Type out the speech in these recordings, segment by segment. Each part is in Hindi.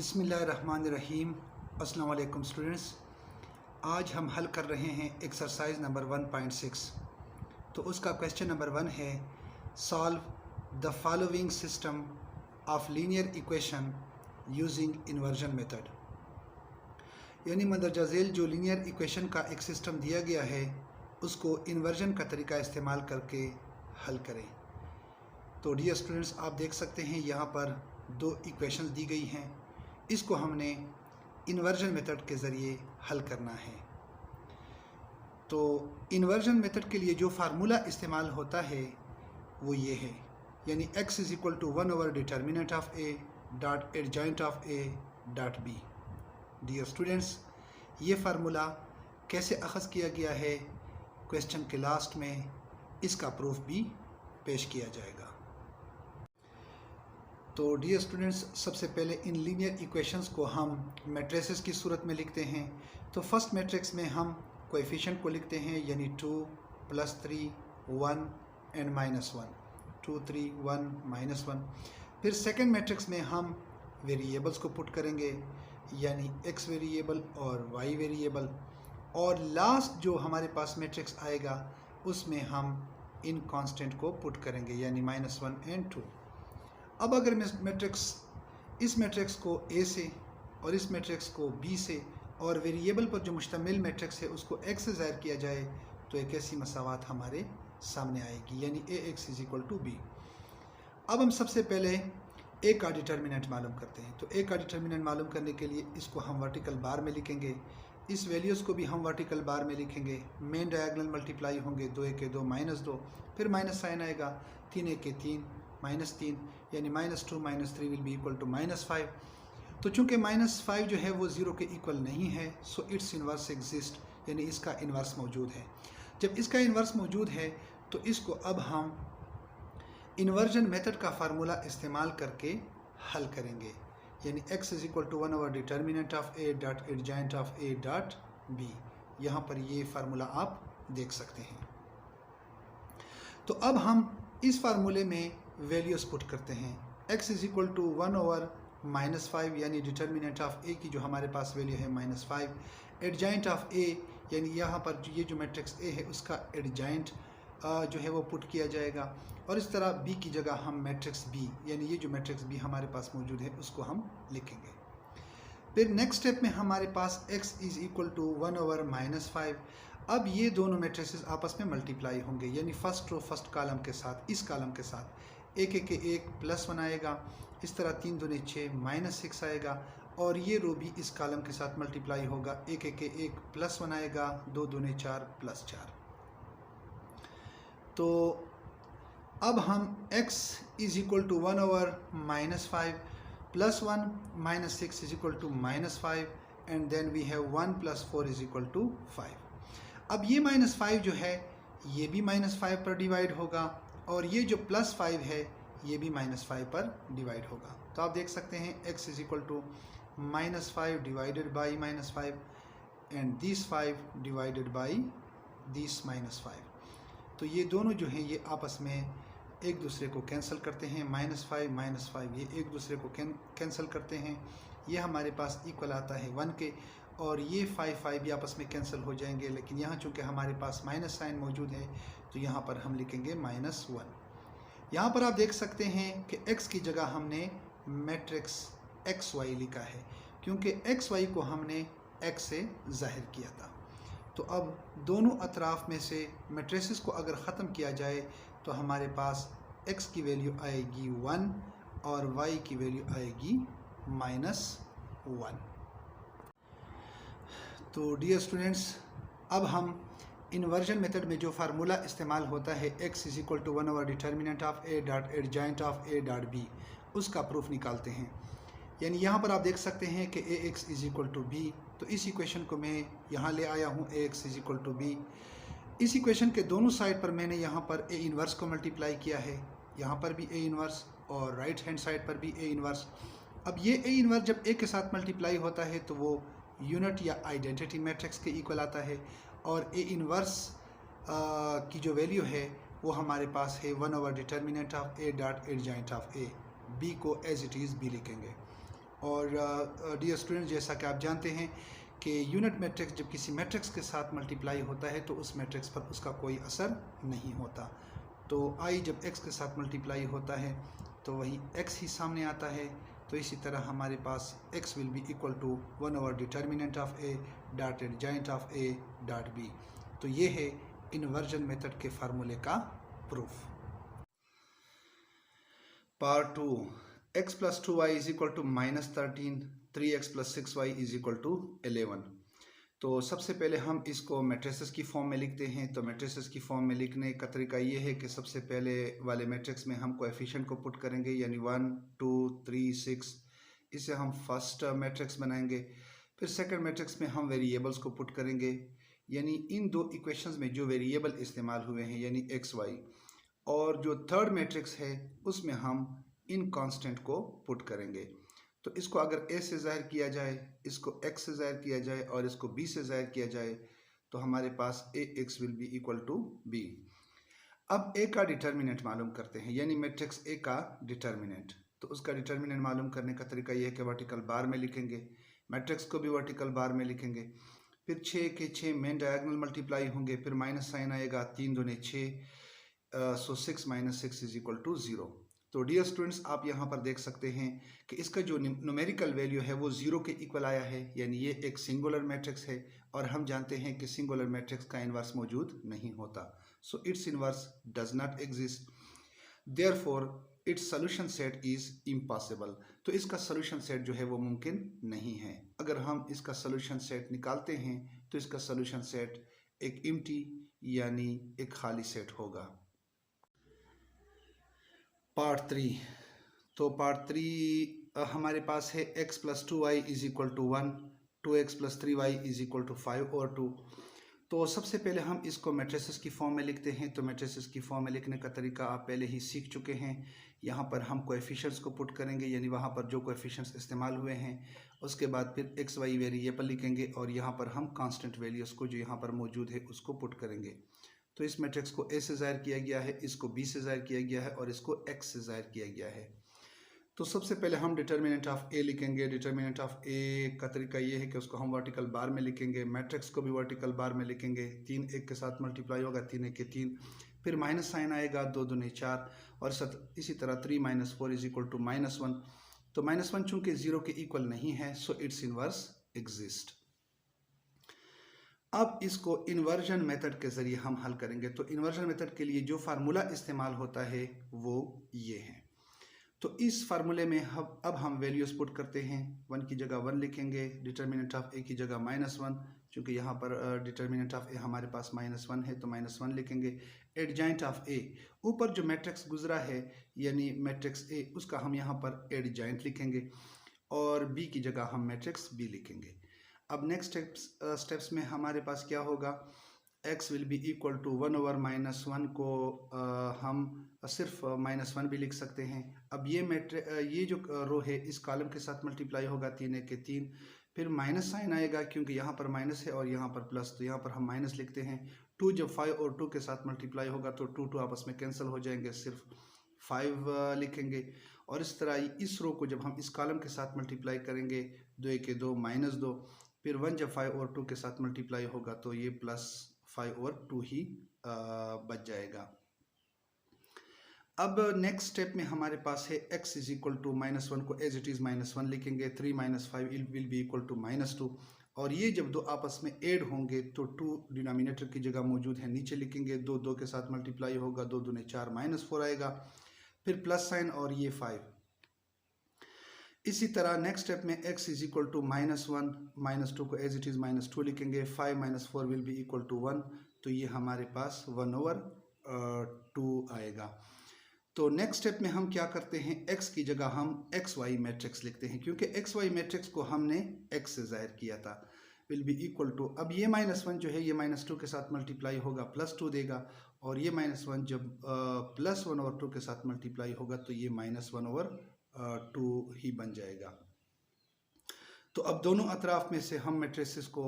बिस्मिल्लाहिर्रहमानिर्रहीम। अस्सलाम वालेकुम स्टूडेंट्स। आज हम हल कर रहे हैं एक्सरसाइज नंबर 1.6। तो उसका क्वेश्चन नंबर 1 है, solve the following system of linear equation using inversion method. यानी मंदरजा झेल जो लीनियर इक्वेशन का एक सिस्टम दिया गया है उसको इन्वर्जन का तरीका इस्तेमाल करके हल करें। तो डियर स्टूडेंट्स, आप देख सकते हैं यहाँ पर दो इक्वेशंस दी गई हैं। इसको हमने इन्वर्जन मेथड के ज़रिए हल करना है। तो इन्वर्जन मेथड के लिए जो फार्मूला इस्तेमाल होता है वो ये है, यानी x is equal to 1 over determinant of a dot adjoint of a dot b। Dear students, ये फार्मूला कैसे अखज़ किया गया है क्वेश्चन के लास्ट में इसका प्रूफ भी पेश किया जाएगा। तो डियर स्टूडेंट्स, सबसे पहले इन लीनियर इक्वेशंस को हम मैट्रिसेस की सूरत में लिखते हैं। तो फर्स्ट मैट्रिक्स में हम कोएफिशिएंट को लिखते हैं, यानी 2 + 3 1 एंड -1, 2 3 1 -1। फिर सेकंड मैट्रिक्स में हम वेरिएबल्स को पुट करेंगे, यानी x वेरिएबल और y वेरिएबल। और लास्ट जो हमारे पास मैट्रिक्स आएगा उसमें हम इन कांस्टेंट को पुट करेंगे, यानी -1 एंड 2। अब अगर इस मैट्रिक्स को A से और इस मैट्रिक्स को B से और वेरिएबल पर जो मुश्तमिल मैट्रिक्स है उसको x से ज़ाहिर किया जाए तो एक ऐसी मसावात हमारे सामने आएगी, यानी AX is equal to B। अब हम सबसे पहले A का डिटर्मिनेंट मालूम करते हैं। तो A का डिटर्मिनेंट मालूम करने के लिए इसको हम वर्टिकल बार में लिखेंगे, इस वैल्यूज़ को भी हम वर्टिकल बार में लिखेंगे। मेन डायगोनल मल्टीप्लाई होंगे, 2 × 1 = 2 -2, फिर माइनस साइन आएगा, 3 × 1 = 3 -3, यानी -2 - 3 विल बी इक्वल टू -5। तो चूंकि -5 जो है वो 0 के इक्वल नहीं है, सो इट्स इन्वर्स एग्जिस्ट, यानी इसका इन्वर्स मौजूद है। जब इसका इन्वर्स मौजूद है तो इसको अब हम इन्वर्जन मेथड का फार्मूला इस्तेमाल करके हल करेंगे, यानी x is equal to 1 over determinant of a dot adjoint of a dot b। यहाँ पर ये फार्मूला आप देख सकते हैं। तो अब हम इस फार्मूले में वैल्यूज पुट करते हैं। x is equal to 1 over -5, यानी डिटर्मिनेंट ऑफ a की जो हमारे पास वैल्यू है -5, एडजॉइंट ऑफ a, यानी यहाँ पर ये जो मैट्रिक्स a है उसका एडजॉइंट जो है वो पुट किया जाएगा। और इस तरह b की जगह हम मैट्रिक्स b, यानी ये जो मैट्रिक्स b हमारे पास मौजूद है उसको हम लिखेंगे। फिर नेक्स्ट स्टेप में हमारे पास x is equal to 1 over -5। अब ये दोनों मैट्रिसेस आपस में मल्टीप्लाई होंगे, यानी फर्स्ट रो फर्स्ट कॉलम के साथ इस कॉलम के साथ 1 × 1 +1 आएगा, इस तरह 3 × 2 = 6 -6 आएगा। और ये रो भी इस कॉलम के साथ मल्टीप्लाई होगा, 1 × 1 +1 आएगा, 2 × 2 = 4 +4। तो अब हम x is equal to 1 over -5 +1 -6 is equal to -5 and then we have 1 + 4 is equal to 5। अब ये -5 जो है ये भी -5 पर डिवाइड होगा और ये जो +5 है ये भी -5 पर डिवाइड होगा। तो आप देख सकते हैं x is equal to -5 divided by -5 and this 5 divided by this -5। तो ये दोनों जो हैं ये आपस में एक दूसरे को कैंसिल करते हैं, -5 -5 ये एक दूसरे को कैंसिल करते हैं। ये हमारे पास इक्वल आता है 1 के, और ये 5 भी आपस में कैंसिल हो जाएंगे। लेकिन यहाँ चूँकि हमारे पास माइनस साइन मौजूद है तो यहाँ पर हम लिखेंगे -1। यहाँ पर आप देख सकते हैं कि x की जगह हमने मैट्रिक्स XY लिखा है, क्योंकि XY को हमने x से ज़ाहिर किया था। तो अब दोनों अतराफ़ में से मैट्रिसेस को अगर ख़त्म किया जाए तो हमारे पास x की वैल्यू आएगी 1 और y की वैल्यू आएगी -1। तो डियर स्टूडेंट्स, अब हम इन्वर्जन मेथड में जो फार्मूला इस्तेमाल होता है x is equal to 1 over determinant of a dot adjoint of a dot b, उसका प्रूफ निकालते हैं। यानी यहाँ पर आप देख सकते हैं कि ax is equal to b। तो इस इक्वेशन को मैं यहाँ ले आया हूँ, ax is equal to b। इस इक्वेशन के दोनों साइड पर मैंने यहाँ पर a इन्वर्स को मल्टीप्लाई किया है, यहाँ पर भी a इन्वर्स और राइट हैंड साइड पर भी a इन्वर्स। अब ये a इन्वर्स जब a के साथ मल्टीप्लाई होता है तो वो यूनिट या आइडेंटिटी मैट्रिक्स के इक्वल आता है, और a इन्वर्स की जो वैल्यू है वो हमारे पास है 1 over determinant of a dot adjoint of a। b को एज इट इज़ b लिखेंगे। और डियर स्टूडेंट, जैसा कि आप जानते हैं कि यूनिट मैट्रिक्स जब किसी मैट्रिक्स के साथ मल्टीप्लाई होता है तो उस मैट्रिक्स पर उसका कोई असर नहीं होता। तो आई जब एक्स के साथ मल्टीप्लाई होता है तो वही एक्स ही सामने आता है। तो इसी तरह हमारे पास x will be equal to 1 over determinant of a dot adjoint of a dot b। तो ये है इन्वर्जन मेथड के फार्मूले का proof. Part 2, x plus 2y is equal to -13, 3x plus 6y is equal to 11। तो सबसे पहले हम इसको मैट्रिसेस की फॉर्म में लिखते हैं। तो मैट्रिसेस की फॉर्म में लिखने का तरीका ये है कि सबसे पहले वाले मैट्रिक्स में हम कोएफिशिएंट को पुट करेंगे, यानी 1 2 3 6, इसे हम फर्स्ट मैट्रिक्स बनाएंगे। फिर सेकंड मैट्रिक्स में हम वेरिएबल्स को पुट करेंगे, यानी इन दो इक्वेशंस में जो वेरिएबल इस्तेमाल हुए हैं यानी एक्स वाई। और जो थर्ड मैट्रिक्स है उसमें हम इन कांस्टेंट को पुट करेंगे। तो इसको अगर a से ज़ाहिर किया जाए, इसको x से ज़ाहिर किया जाए और इसको b से ज़ाहिर किया जाए तो हमारे पास ax will be equal to b। अब a का डिटर्मिनेंट मालूम करते हैं, यानी मैट्रिक्स a का डिटर्मिनेंट। तो उसका डिटर्मिनेंट मालूम करने का तरीका यह है कि वर्टिकल बार में लिखेंगे, मैट्रिक्स को भी वर्टिकल बार में लिखेंगे। फिर 6 के 6 मेन डायगोनल मल्टीप्लाई होंगे, फिर माइनस साइन आएगा, 3 दूने 6, सो 6 माइनस 6 इज इक्वल टू 0। तो डियर स्टूडेंट्स, आप यहाँ पर देख सकते हैं कि इसका जो न्यूमेरिकल वैल्यू है वो 0 के इक्वल आया है, यानी ये एक सिंगुलर मैट्रिक्स है। और हम जानते हैं कि सिंगुलर मैट्रिक्स का इन्वर्स मौजूद नहीं होता, so it's inverse does not exist, therefore its solution set is impossible. तो इसका सोल्यूशन सेट जो है वो मुमकिन नहीं है। अगर हम इसका सोल्यूशन सेट निकालते हैं तो इसका सोल्यूशन सेट एक एम्प्टी यानी एक खाली सेट होगा। पार्ट 3, तो पार्ट 3 हमारे पास है x plus 2y is equal to 1, 2x plus 3y is equal to 5 और 2। तो सबसे पहले हम इसको मैट्रिसेस की फॉर्म में लिखते हैं। तो मैट्रिसेस की फॉर्म में लिखने का तरीका आप पहले ही सीख चुके हैं। यहाँ पर हम कोएफिशिएंट्स को पुट करेंगे, यानी वहाँ पर जो कोएफिशिएंट्स इस्तेमाल हुए हैं, उसके बाद फिर एक्स वाई वेरिएबल लिखेंगे और यहाँ पर हम कांस्टेंट वैल्यूज़ को जो यहाँ पर मौजूद है उसको पुट करेंगे। तो इस मैट्रिक्स को a से ज़ाहिर किया गया है, इसको b से ज़ाहिर किया गया है और इसको x से ज़ाहिर किया गया है। तो सबसे पहले हम डिटर्मिनेंट ऑफ a लिखेंगे। डिटर्मिनेंट ऑफ a का तरीका ये है कि उसको हम वर्टिकल बार में लिखेंगे, मैट्रिक्स को भी वर्टिकल बार में लिखेंगे। 3 1 के साथ मल्टीप्लाई होगा, 3 1 के 3, फिर माइनस साइन आएगा, 2 दूने 4 और इसी तरह 3 माइनस 4 इज इक्वल टू -1। तो -1 चूँकि 0 के इक्वल नहीं है, सो इट्स इनवर्स एग्जिस्ट। अब इसको इन्वर्जन मेथड के ज़रिए हम हल करेंगे। तो इन्वर्जन मेथड के लिए जो फार्मूला इस्तेमाल होता है वो ये है। तो इस फार्मूले में अब हम वैल्यूज़ पुट करते हैं। 1 की जगह 1 लिखेंगे, डिटर्मिनेंट ऑफ a की जगह -1, चूँकि यहाँ पर डिटर्मिनेंट ऑफ a हमारे पास -1 है तो -1 लिखेंगे। एडजॉइंट ऑफ a, ऊपर जो मैट्रिक्स गुजरा है यानी मैट्रिक्स a, उसका हम यहाँ पर एडजॉइंट लिखेंगे और b की जगह हम मैट्रिक्स b लिखेंगे। अब नेक्स्ट स्टेप्स में हमारे पास क्या होगा, x will be equal to 1 over -1 को हम सिर्फ -1 भी लिख सकते हैं। अब ये जो रो है इस कॉलम के साथ मल्टीप्लाई होगा, 3 1 के 3, फिर माइनस साइन आएगा क्योंकि यहाँ पर माइनस है और यहाँ पर प्लस, तो यहाँ पर हम माइनस लिखते हैं। 2 जब 5 और 2 के साथ मल्टीप्लाई होगा तो 2 2 आपस में कैंसिल हो जाएंगे, सिर्फ 5 लिखेंगे। और इस तरह इस रो को जब हम इस कॉलम के साथ मल्टीप्लाई करेंगे, 2 1 के 2 -2, फिर 1 जब 5 और 2 के साथ मल्टीप्लाई होगा तो ये +5 और 2 ही बच जाएगा। अब नेक्स्ट स्टेप में हमारे पास है x इज इक्वल टू -1 को एज इट इज़ -1 लिखेंगे, 3 - 5 विल बी इक्वल टू -2। और ये जब दो आपस में ऐड होंगे तो 2 डिनोमिनेटर की जगह मौजूद है, नीचे लिखेंगे। 2 2 के साथ मल्टीप्लाई होगा, 2 दूने 4 -4 आएगा, फिर प्लस साइन और ये 5। इसी तरह नेक्स्ट स्टेप में x इज इक्वल टू -1 -2 को एज इट इज़ -2 लिखेंगे, 5 - 4 विल बी इक्वल टू 1, तो ये हमारे पास 1 ओवर 2 आएगा। तो नेक्स्ट स्टेप में हम क्या करते हैं, x की जगह हम एक्स वाई मैट्रिक्स लिखते हैं, क्योंकि एक्स वाई मैट्रिक्स को हमने x से ज़ाहिर किया था। विल बी इक्वल टू, अब ये -1 जो है ये -2 के साथ मल्टीप्लाई होगा, +2 देगा, और ये -1 जब +1 ओवर 2 के साथ मल्टीप्लाई होगा तो ये -1 ओवर 2 ही बन जाएगा। तो अब दोनों अतराफ में से हम मैट्रिसेस को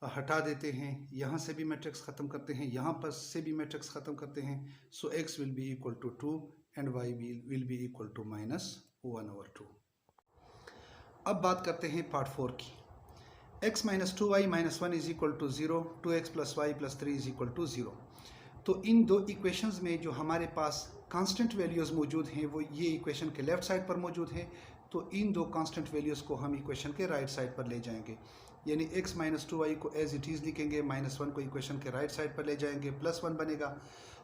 हटा देते हैं, यहाँ से भी मैट्रिक्स ख़त्म करते हैं, यहाँ पर से भी मैट्रिक्स ख़त्म करते हैं। So x will be equal to 2 and y will be equal to -1 over 2। अब बात करते हैं पार्ट 4 की। x minus 2y minus 1 is equal to 0, 2x plus y plus 3 is equal to 0। तो इन दो इक्वेशंस में जो हमारे पास कांस्टेंट वैल्यूज़ मौजूद हैं वो ये इक्वेशन के लेफ़्ट साइड पर मौजूद हैं। तो इन दो कांस्टेंट वैल्यूज़ को हम इक्वेशन के राइट साइड पर ले जाएंगे, यानी x माइनस 2y को एज इट इज़ लिखेंगे, माइनस 1 को इक्वेशन के राइट साइड पर ले जाएंगे, प्लस 1 बनेगा।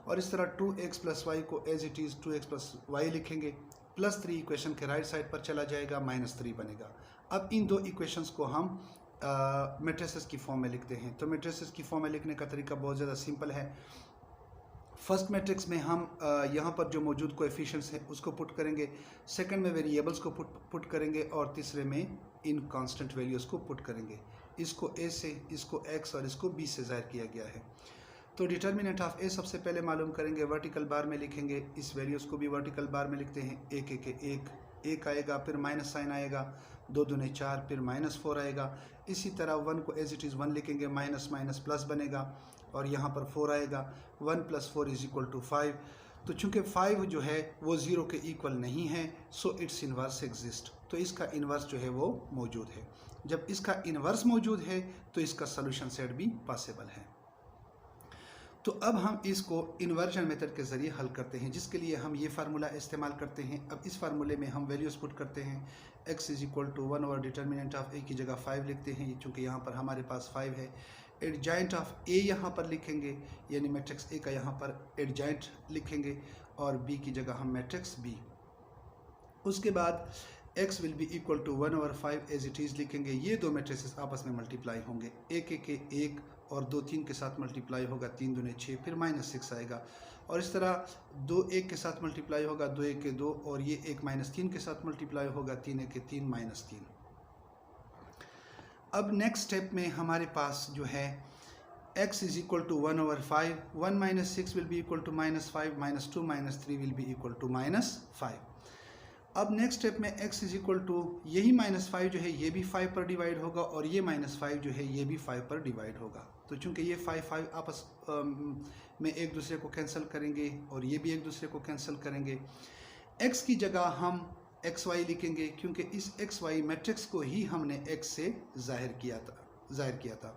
और इस तरह 2x प्लस वाई को as it is 2x plus y लिखेंगे, प्लस 3 इक्वेशन के राइट साइड पर चला जाएगा, माइनस 3 बनेगा। अब इन दो इक्वेशंस को हम मैट्रिसेस की फॉर्म में लिखते हैं। तो मैट्रिसेस की फॉर्म में लिखने का तरीका बहुत ज़्यादा सिंपल है। फर्स्ट मैट्रिक्स में हम यहाँ पर जो मौजूद कोएफिशिएंट्स हैं उसको पुट करेंगे, सेकंड में वेरिएबल्स को पुट करेंगे और तीसरे में इन कांस्टेंट वैल्यूज़ को पुट करेंगे। इसको a से, इसको x और इसको b से ज़ाहिर किया गया है। तो डिटर्मिनेंट ऑफ a सबसे पहले मालूम करेंगे, वर्टिकल बार में लिखेंगे, इस वैल्यूज़ को भी वर्टिकल बार में लिखते हैं। एक आएगा, फिर माइनस साइन आएगा, 2 दूने 4, फिर माइनस 4 आएगा। इसी तरह 1 को एज इट इज़ 1 लिखेंगे, माइनस माइनस प्लस बनेगा और यहाँ पर 4 आएगा। 1 प्लस 4 इज इक्वल टू 5। तो चूँकि 5 जो है वो 0 के इक्वल नहीं है, सो इट्स इन्वर्स एग्जिस्ट। तो इसका इन्वर्स जो है वो मौजूद है। जब इसका इन्वर्स मौजूद है तो इसका सॉल्यूशन सेट भी पॉसिबल है। तो अब हम इसको इन्वर्जन मेथड के ज़रिए हल करते हैं, जिसके लिए हम ये फार्मूला इस्तेमाल करते हैं। अब इस फार्मूले में हम वैल्यूज़ पुट करते हैं। x इज इक्वल टू 1 और डिटर्मिनेंट ऑफ a की जगह 5 लिखते हैं, चूँकि यहाँ पर हमारे पास 5 है। एडजॉइंट ऑफ a यहाँ पर लिखेंगे, यानी मैट्रिक्स a का यहाँ पर एडजॉइंट लिखेंगे और b की जगह हम मैट्रिक्स b। उसके बाद x will be equal to 1 over 5 as it is लिखेंगे। ये दो मैट्रिसेस आपस में मल्टीप्लाई होंगे, एक और 2 3 के साथ मल्टीप्लाई होगा, 3 दूने 6, फिर माइनस 6 आएगा। और इस तरह 2 1 के साथ मल्टीप्लाई होगा, 2 1 के 2, और ये 1 माइनस 3 के साथ मल्टीप्लाई होगा, 3 1 के 3 माइनस 3। अब नेक्स्ट स्टेप में हमारे पास जो है x is equal to 1 over 5, 1 minus 6 will be equal to minus 5, minus 2 minus 3 will be equal to minus 5। अब नेक्स्ट स्टेप में x इज इक्वल टू, यही माइनस 5 जो है ये भी 5 पर डिवाइड होगा और ये माइनस 5 जो है ये भी 5 पर डिवाइड होगा। तो चूंकि ये 5 आपस में एक दूसरे को कैंसिल करेंगे और ये भी एक दूसरे को कैंसिल करेंगे। x की जगह हम xy लिखेंगे, क्योंकि इस xy मैट्रिक्स को ही हमने x से जाहिर किया था।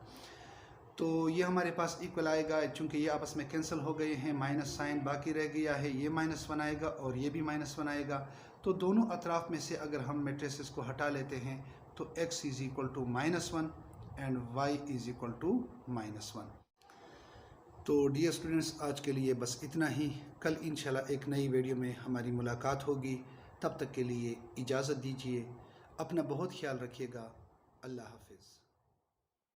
तो ये हमारे पास इक्वल आएगा, चूँकि ये आपस में कैंसिल हो गए हैं, माइनस साइन बाकी रह गया है, ये माइनस 1 आएगा और ये भी माइनस 1 आएगा। तो दोनों अतराफ में से अगर हम मैट्रिसेस को हटा लेते हैं तो x is equal to -1 and y is equal to -1। तो डियर स्टूडेंट्स, आज के लिए बस इतना ही। कल इंशाल्लाह एक नई वीडियो में हमारी मुलाकात होगी। तब तक के लिए इजाज़त दीजिए। अपना बहुत ख्याल रखिएगा। अल्लाह हाफिज़।